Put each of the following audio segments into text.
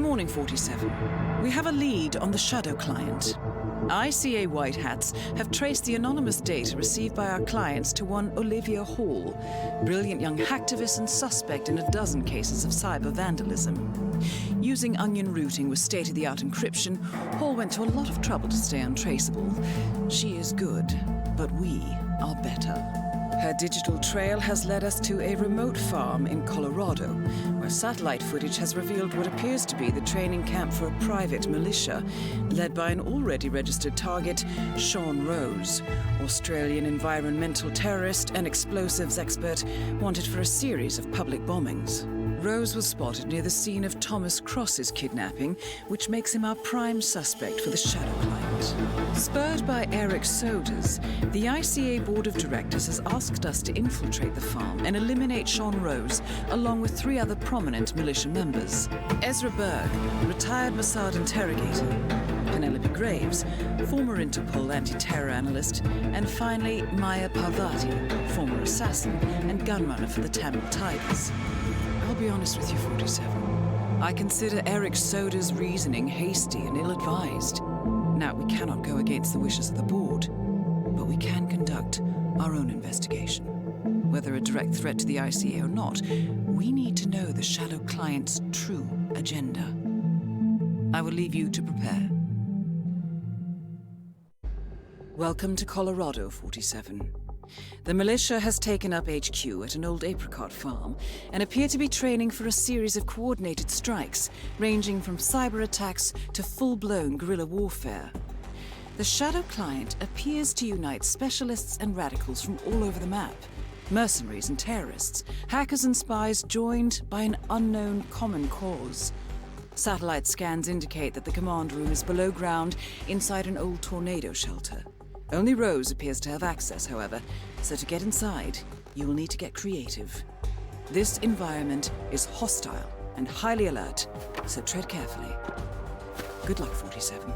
morning, 47. We have a lead on the Shadow client. ICA White Hats have traced the anonymous data received by our clients to one Olivia Hall, brilliant young hacktivist and suspect in a dozen cases of cyber vandalism. Using onion routing with state-of-the-art encryption, Hall went to a lot of trouble to stay untraceable. She is good, but we are better. Her digital trail has led us to a remote farm in Colorado, where satellite footage has revealed what appears to be the training camp for a private militia, led by an already registered target, Sean Rose, Australian environmental terrorist and explosives expert wanted for a series of public bombings. Rose was spotted near the scene of Thomas Cross's kidnapping, which makes him our prime suspect for the Shadow client. Spurred by Eric Sodas, the ICA Board of Directors has asked us to infiltrate the farm and eliminate Sean Rose, along with 3 other prominent militia members. Ezra Berg, retired Mossad interrogator, Penelope Graves, former Interpol anti-terror analyst, and finally Maya Parvati, former assassin and gunrunner for the Tamil Tigers. I'll be honest with you, 47. I consider Eric Soda's reasoning hasty and ill-advised. Now, we cannot go against the wishes of the board, but we can conduct our own investigation. Whether a direct threat to the ICA or not, we need to know the Shadow client's true agenda. I will leave you to prepare. Welcome to Colorado, 47. The militia has taken up HQ at an old apricot farm and appear to be training for a series of coordinated strikes, ranging from cyber attacks to full-blown guerrilla warfare. The Shadow client appears to unite specialists and radicals from all over the map. Mercenaries and terrorists, hackers and spies joined by an unknown common cause. Satellite scans indicate that the command room is below ground inside an old tornado shelter. Only Rose appears to have access, however, so to get inside, you will need to get creative. This environment is hostile and highly alert, so tread carefully. Good luck, 47.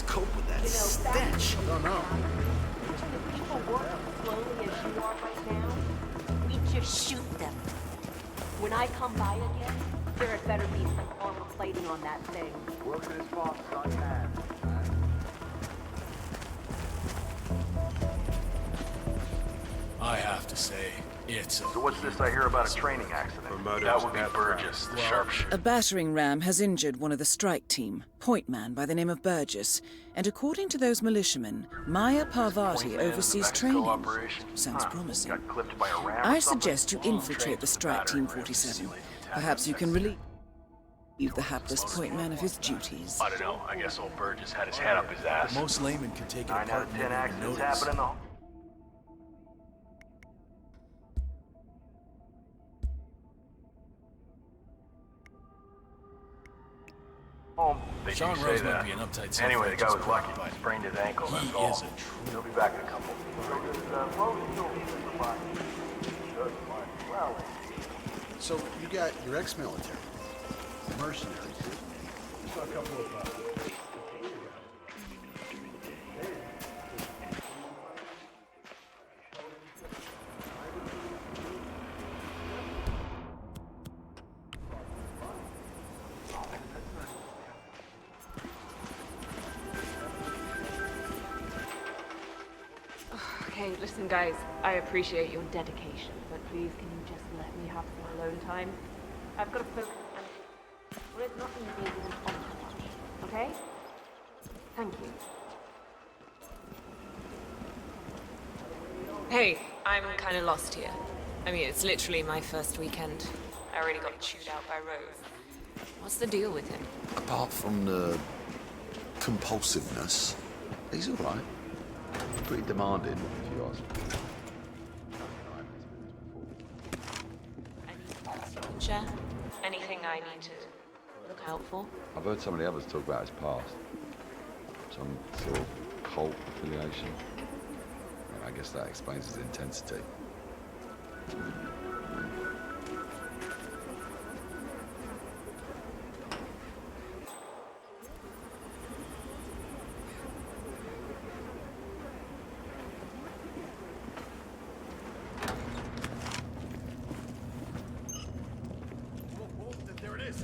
Cope with that stench. I don't know. People work as slowly as you are right now. We just shoot them. When I come by again, there had better be some armor plating on that thing. Working as fast as I can. I have to say, it's So what's this I hear about a training accident? That would be Burgess, the sharpshooter. A battering ram has injured one of the strike team, point man by the name of Burgess, and according to those militiamen, Maya Parvati oversees training. Sounds promising. Got clipped by a ram I or something? suggest you infiltrate the strike team, 47. Perhaps you can relieve the hapless point man of his duties. I don't know. I guess old Burgess had his head up his ass. most laymen can take it 9 out apart of and 10 never even accidents notice. happen in the... They do Sean say Rose that. might be an uptight son Anyway, of a the guy bitch, was lucky. but He sprained his ankle, he that's all. is a true. He'll be back in a couple. So you got your ex-military, mercenaries. Just saw a couple of Okay, listen guys, I appreciate your dedication, but please can you just let me have some alone time? I've got to focus on... Well, it's not easy with an entourage, okay? Thank you. Hey, I'm kind of lost here. I mean, it's literally my first weekend. I already got chewed out by Rose. What's the deal with him? Apart from the compulsiveness, he's all right. Pretty demanding, if you ask me. Anything you can share? Anything I need to look out for? I've heard some of the others talk about his past. Some sort of cult affiliation. I guess that explains his intensity. There it is.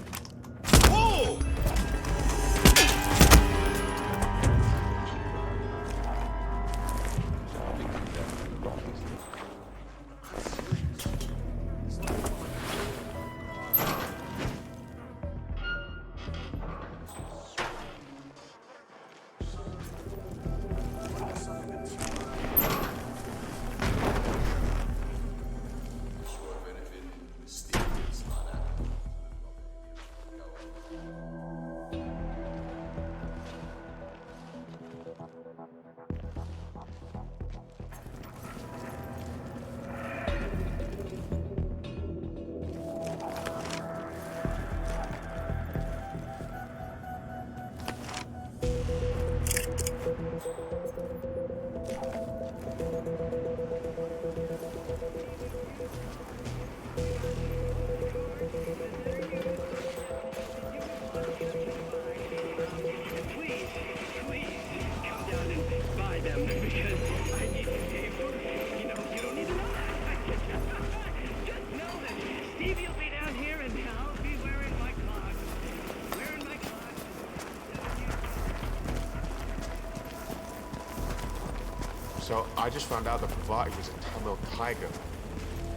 So I just found out that Pravati was a Tamil tiger.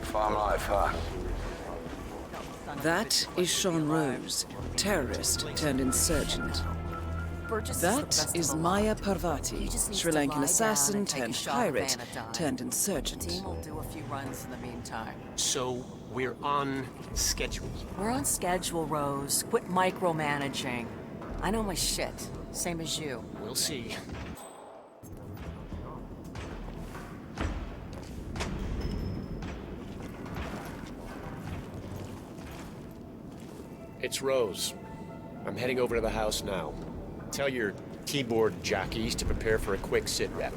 Farm life, huh? That is Sean Rose, terrorist turned insurgent. That is Maya Parvati, Sri Lankan assassin turned pirate turned insurgent. The team will do a few runs in the meantime. So we're on schedule. We're on schedule, Rose. Quit micromanaging. I know my shit. Same as you. We'll see. It's Rose. I'm heading over to the house now. Tell your keyboard jockeys to prepare for a quick sit rep.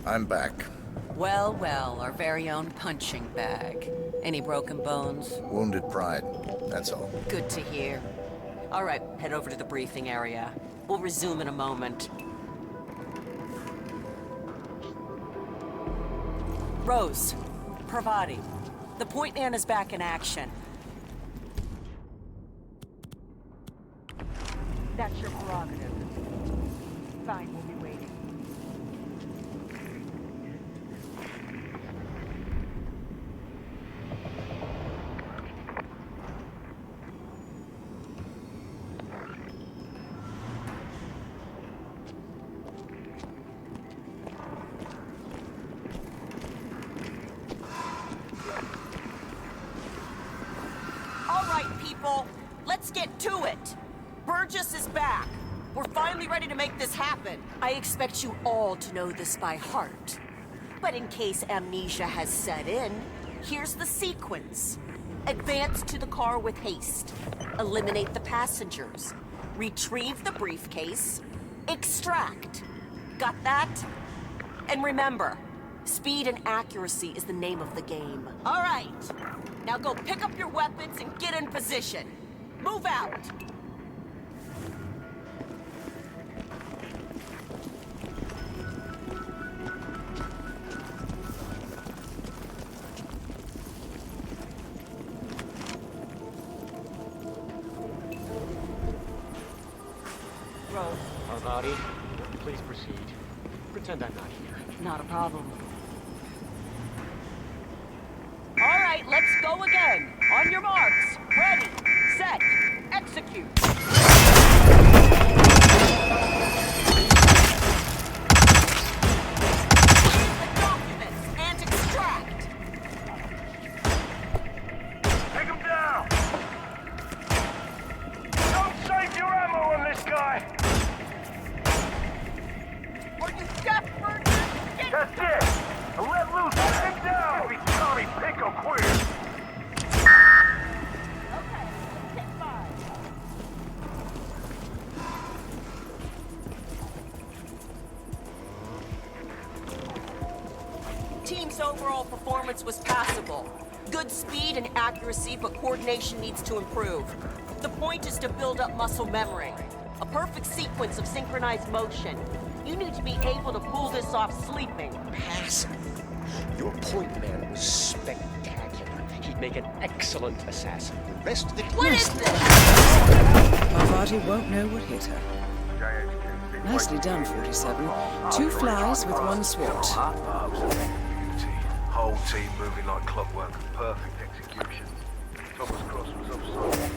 I'm back. Well, well, our very own punching bag. Any broken bones? Wounded pride, that's all. Good to hear. All right, head over to the briefing area. We'll resume in a moment. Rose, Pravati, the point man is back in action. That's your prerogative. Fine, we'll be waiting. Let's get to it. Burgess is back. We're finally ready to make this happen. I expect you all to know this by heart. But in case amnesia has set in, here's the sequence. Advance to the car with haste. Eliminate the passengers. Retrieve the briefcase. Extract. Got that? And remember, speed and accuracy is the name of the game. All right. Now go pick up your weapons and get in position. Move out. Rose. Parvati, please proceed. Pretend I'm not here. Not a problem. All right, let's go again. On your marks. Ready, set, execute. The documents and extract. Take him down! Don't save your ammo on this guy! Are you desperate? That's it! Now let loose! Take him down! He's Tommy Pico queer! Okay, let's take 5. Team's overall performance was passable. Good speed and accuracy, but coordination needs to improve. The point is to build up muscle memory. A perfect sequence of synchronized motion. You need to be able to pull this off sleeping. Passive. Your point man was spectacular. He'd make an excellent assassin. The rest of the team... What is this? Parvati won't know what hit her. Nicely done, 47. 2 flies with 1 swat. Whole team moving like clockwork. Perfect execution. Thomas Cross was offside.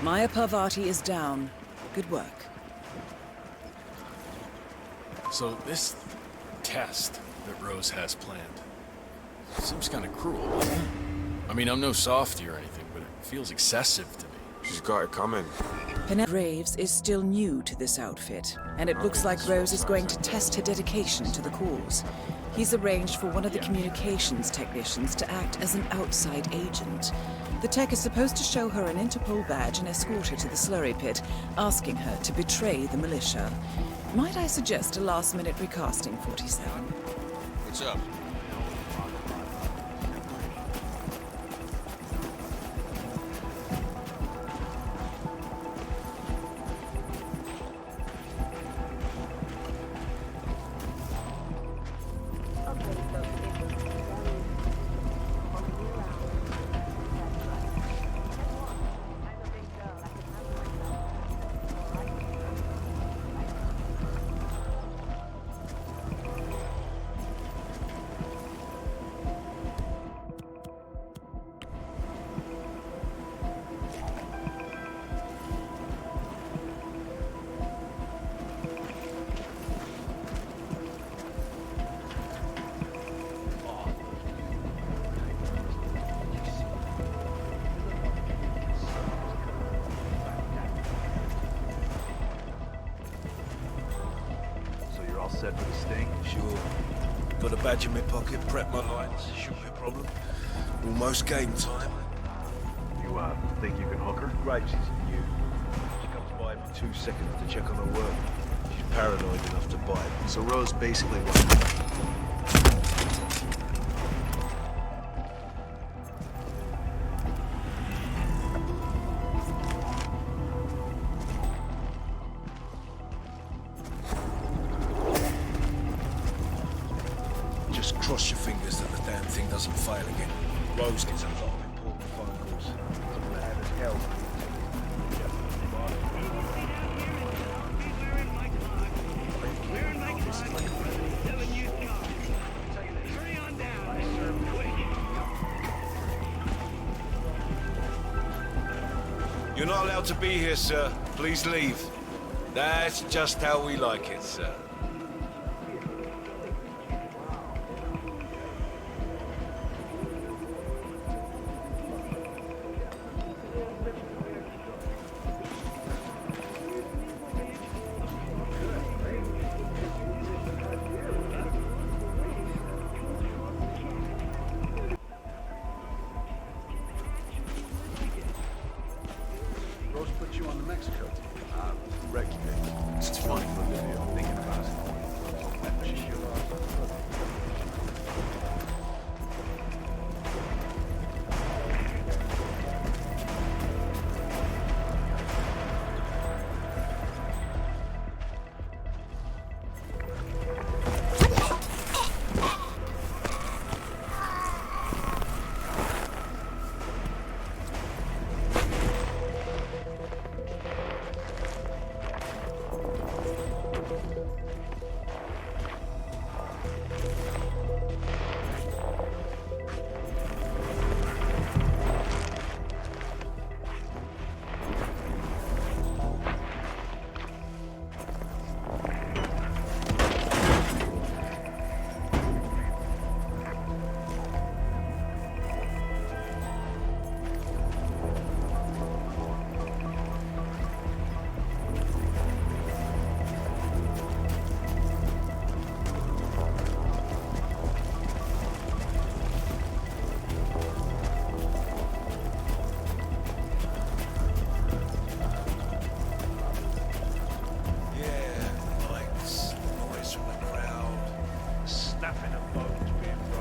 Maya Parvati is down. Good work. So this test that Rose has planned seems kind of cruel, doesn't it? I mean, I'm no softy or anything, but it feels excessive to me. She's got it coming. Graves is still new to this outfit, and it looks like Rose is going to test her dedication to the cause. He's arranged for one of the communications technicians to act as an outside agent. The tech is supposed to show her an Interpol badge and escort her to the slurry pit, asking her to betray the militia. Might I suggest a last-minute recasting, 47? What's up? Set for the sting? Sure. Got a badge in my pocket, prep my lines, shouldn't be a problem. Almost game time. You think you can hook her? Graves isn't new. She comes by every 2 seconds to check on her work. She's paranoid enough to bite. So Rose basically wants... Cross your fingers that the damn thing doesn't fail again. Rose gets a lot of important phone calls. It's mad as hell. You're not allowed to be here, sir. Please leave. That's just how we like it, sir. Mexico. It's funny for Olivia. I'm thinking about it.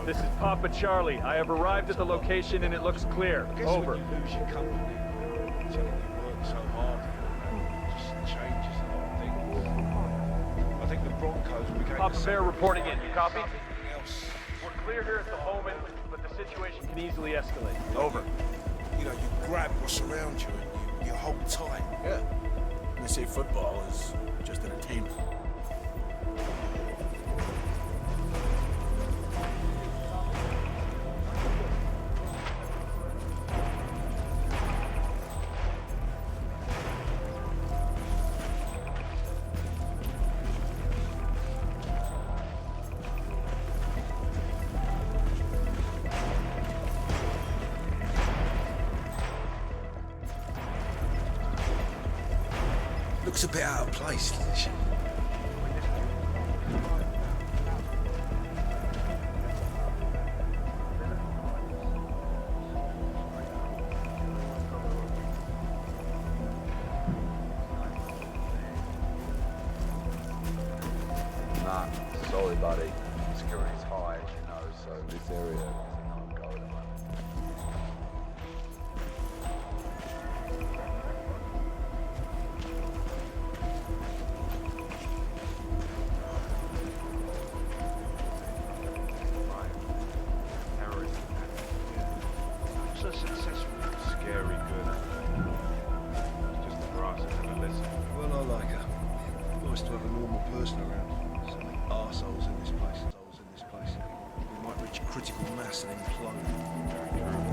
This is Papa Charlie. I have arrived at the location and it looks clear. Over. When you lose your company, telling you work so hard, it just changes a lot of things. I think the Broncos became Papa Bear reporting in. You copy? Else. We're clear here at the moment, but the situation can easily escalate. Over. You know, you grab what's around you and you hold tight. Yeah. They say football is just entertainment. Looks a bit out of place, doesn't she? Nah, sorry buddy. Security's high, as you know, so this area is a no-go at the moment. So successful, scary good. It's just the grass I never listen. Well, I like her. Nice to have a normal person around. So many arseholes in this place. We might reach a critical mass and implode. Very true.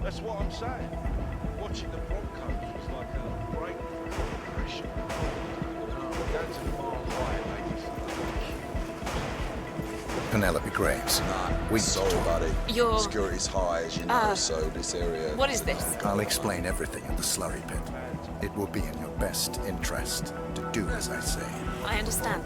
That's what I'm saying. Watching the Broncos was like a break from depression. Going to the mile high made me Penelope Graves. We sorry buddy. You're- Security's high, as you know, so this area... What is this? I'll explain everything in the slurry pit. It will be in your best interest to do as I say. I understand.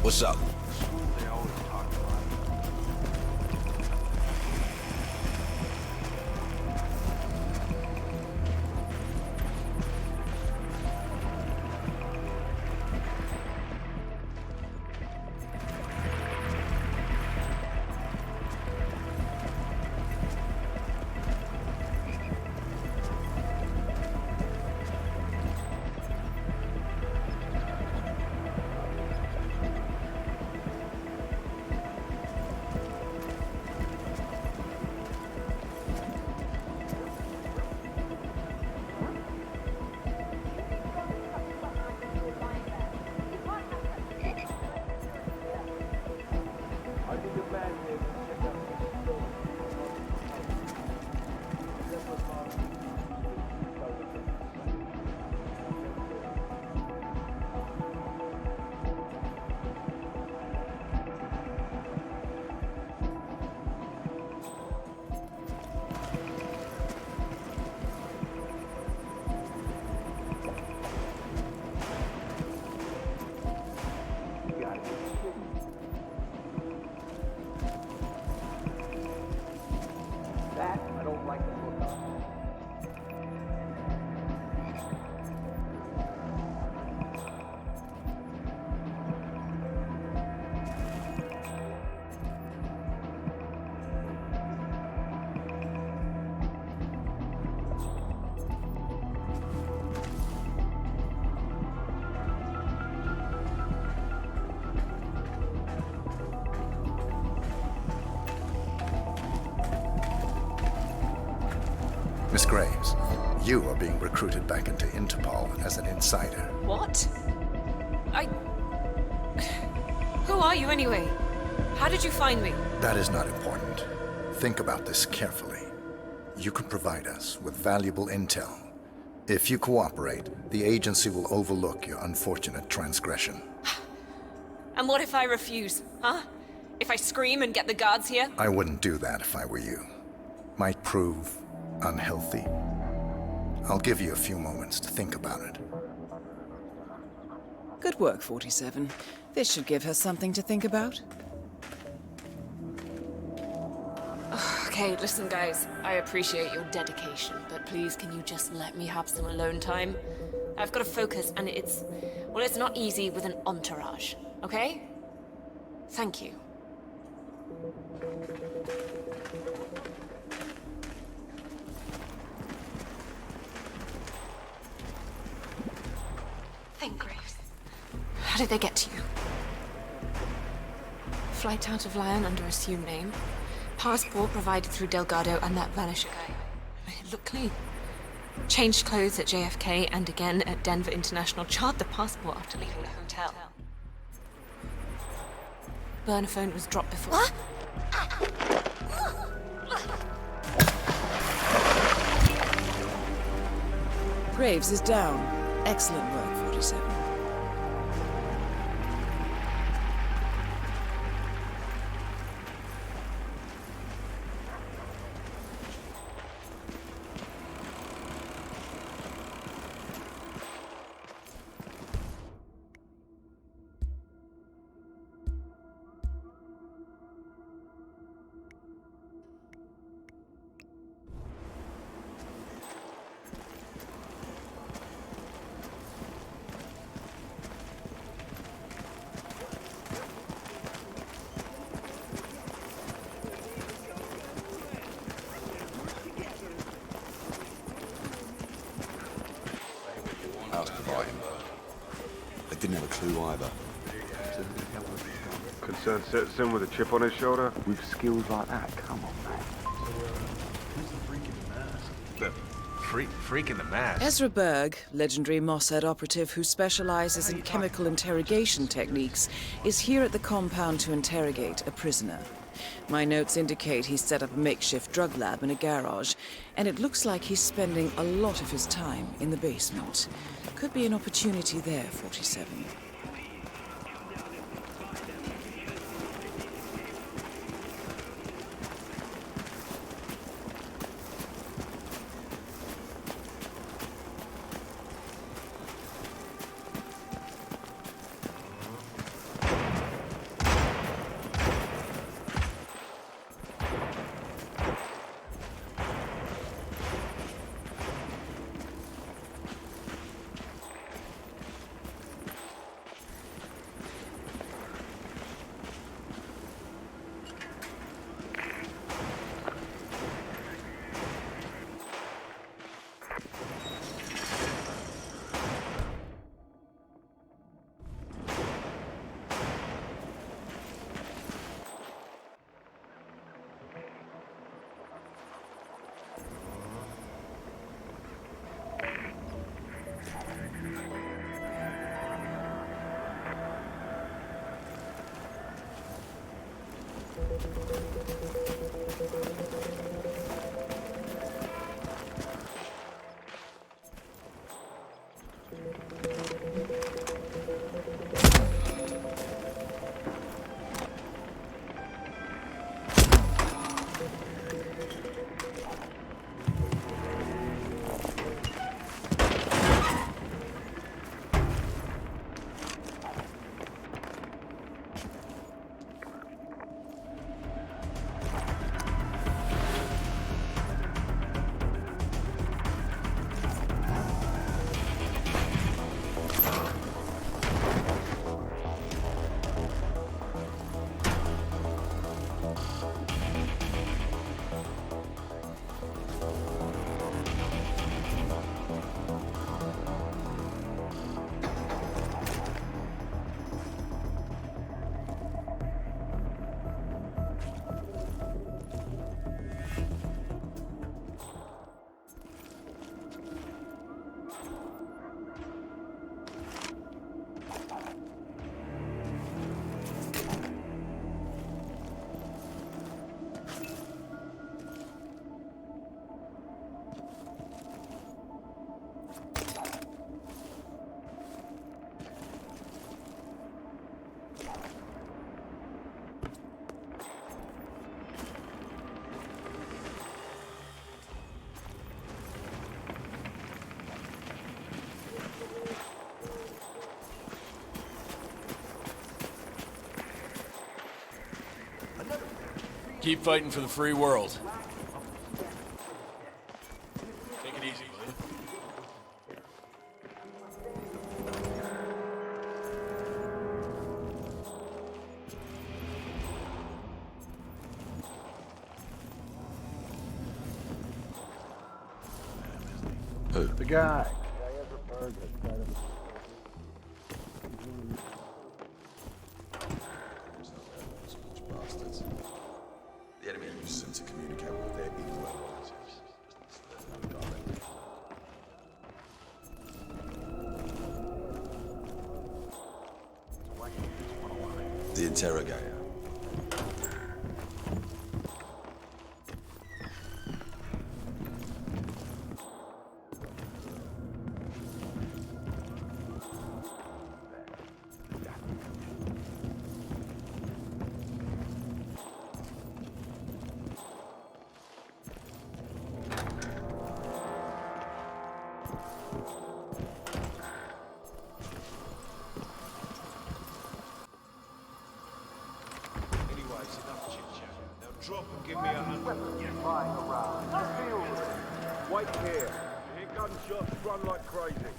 What's up? They always talk about it. Miss Graves, you are being recruited back into Interpol as an insider. What? Who are you anyway? How did you find me? That is not important. Think about this carefully. You can provide us with valuable intel. If you cooperate, the agency will overlook your unfortunate transgression. And what if I refuse, huh? If I scream and get the guards here? I wouldn't do that if I were you. Might prove unhealthy. I'll give you a few moments to think about it. Good work, 47. This should give her something to think about. Okay, listen guys, I appreciate your dedication, but please can you just let me have some alone time? I've got to focus and it's not easy with an entourage, okay? Thank you. Think, Graves. How did they get to you? Flight out of Lyon under assumed name. Passport provided through Delgado and that vanisher guy. It looked clean. Changed clothes at JFK and again at Denver International. Charred the passport after leaving the hotel. Burner phone was dropped before. What? Graves is down. Excellent work, 47. I didn't have a clue either. Concerned citizen with a chip on his shoulder? With skills like that, come on, man. Who's the freak in the mask? The freak in the mask? Ezra Berg, legendary Mossad operative who specializes in chemical interrogation techniques, is here at the compound to interrogate a prisoner. My notes indicate he's set up a makeshift drug lab in a garage, and it looks like he's spending a lot of his time in the basement. Could be an opportunity there, 47. Keep fighting for the free world. Take it easy, will you? Who? The guy. Bastards. The enemy uses them to communicate with their evil relatives. The interrogator. Anyways, enough chit-chat. Now drop and give me 100. Flying around. Let's deal with it. Wait here. You hear gunshots, run like crazy.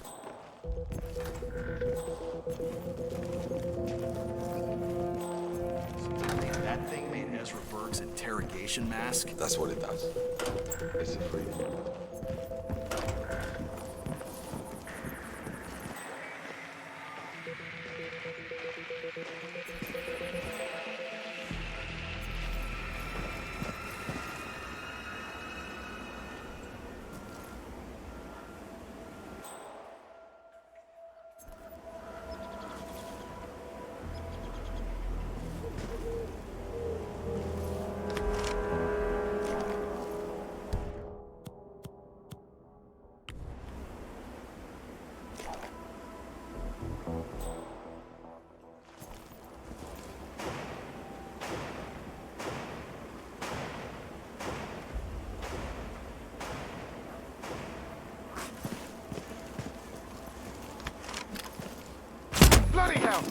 That thing made Ezra Berg's interrogation mask? That's what it does. It's a freedom. Bloody hell!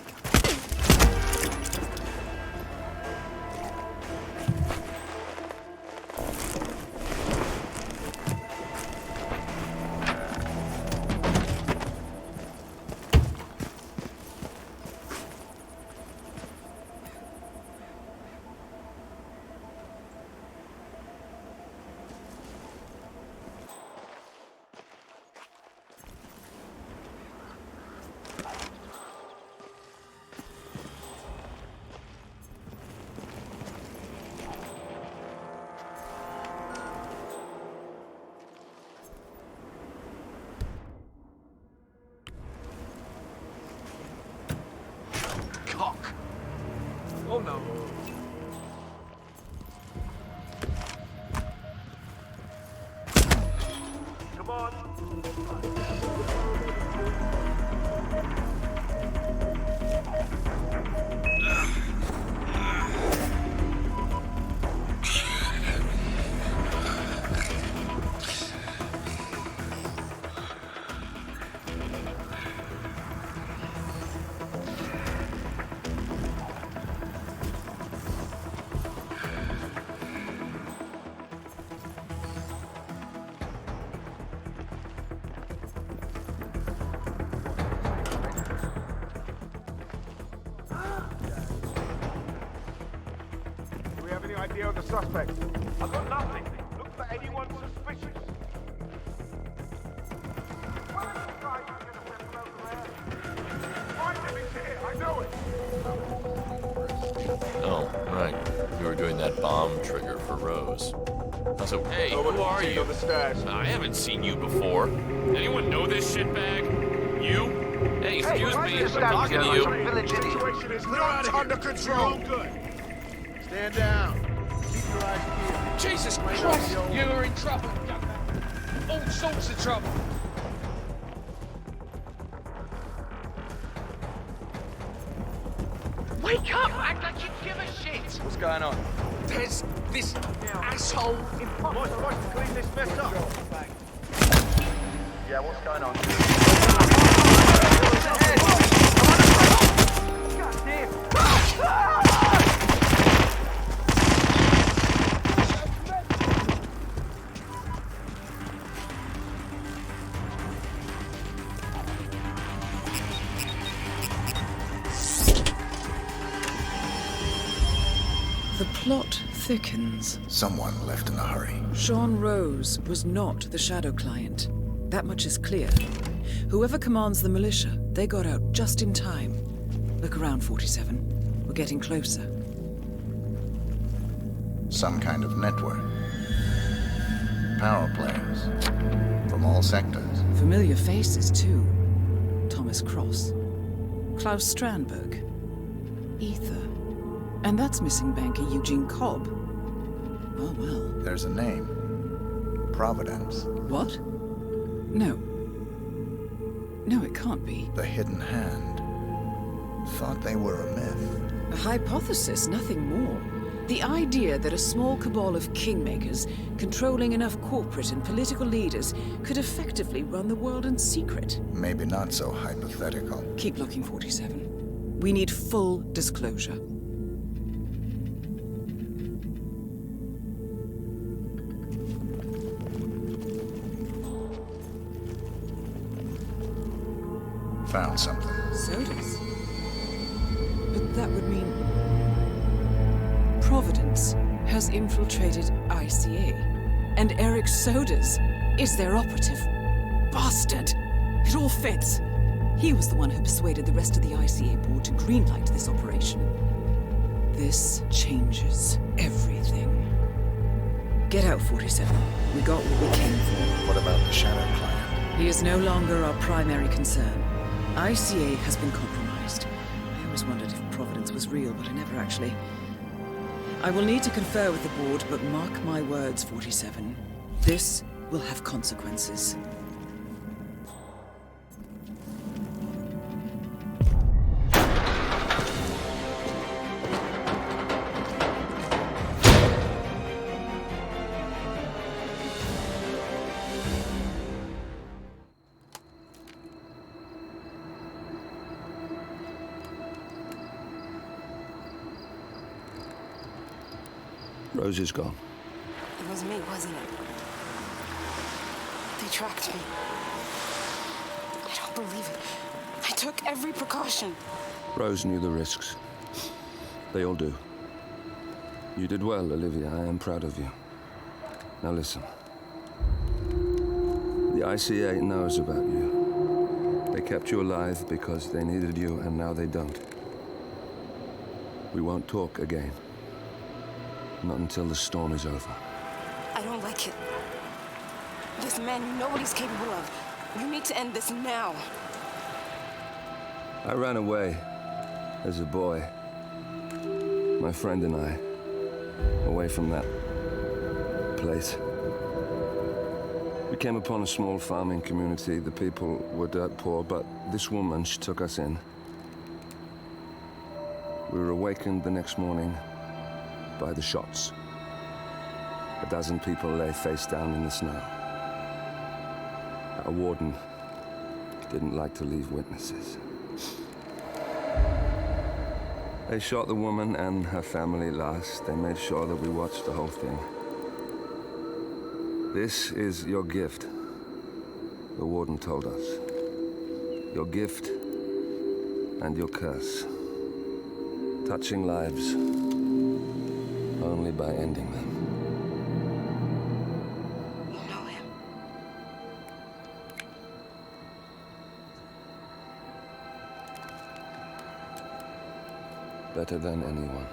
Cock. Oh no. Come on. Do we have any idea of the suspect? I've got nothing. Look for anyone suspicious. Find him, he's here. I know it. Oh, right. You were doing that bomb trigger for Rose. So, hey, Oh, who are you? On the stairs. I haven't seen you before. Anyone know this shitbag? You? Hey, excuse me, I'm talking to you. Situation is not under control. Good. Stand down. Keep your eyes peeled. Jesus Christ! You are in trouble. All sorts of trouble. Wake up! Act like you give a shit! What's going on? There's this asshole in Boss, clean this mess up. Yeah, what's going on? The plot thickens. Someone left in a hurry. Sean Rose was not the Shadow client. That much is clear. Whoever commands the militia, they got out just in time. Look around, 47. We're getting closer. Some kind of network. Power planes. From all sectors. Familiar faces, too. Thomas Cross. Klaus Strandberg. Ether. And that's missing banker Eugene Cobb. Oh, well. There's a name. Providence. What? No. No, it can't be. The Hidden Hand. Thought they were a myth. A hypothesis, nothing more. The idea that a small cabal of kingmakers, controlling enough corporate and political leaders, could effectively run the world in secret. Maybe not so hypothetical. Keep looking, 47. We need full disclosure. Found something. Sodas? But that would mean Providence has infiltrated ICA, and Eric Sodas is their operative. Bastard! It all fits. He was the one who persuaded the rest of the ICA board to greenlight this operation. This changes everything. Get out, 47. We got what we came for. What about the Shadow client? He is no longer our primary concern. ICA has been compromised. I always wondered if Providence was real, but I never actually... I will need to confer with the board, but mark my words, 47. This will have consequences. Rose is gone. It was me, wasn't it? They tracked me. I don't believe it. I took every precaution. Rose knew the risks. They all do. You did well, Olivia. I am proud of you. Now listen. The ICA knows about you. They kept you alive because they needed you, and now they don't. We won't talk again. Not until the storm is over. I don't like it. This man you know what he's capable of. You need to end this now. I ran away as a boy. My friend and I. Away from that place. We came upon a small farming community. The people were dirt poor, but this woman, she took us in. We were awakened the next morning by the shots. A dozen people lay face down in the snow. Our warden didn't like to leave witnesses. They shot the woman and her family last. They made sure that we watched the whole thing. This is your gift, the warden told us. Your gift and your curse. Touching lives only by ending them. You know him. Better than anyone.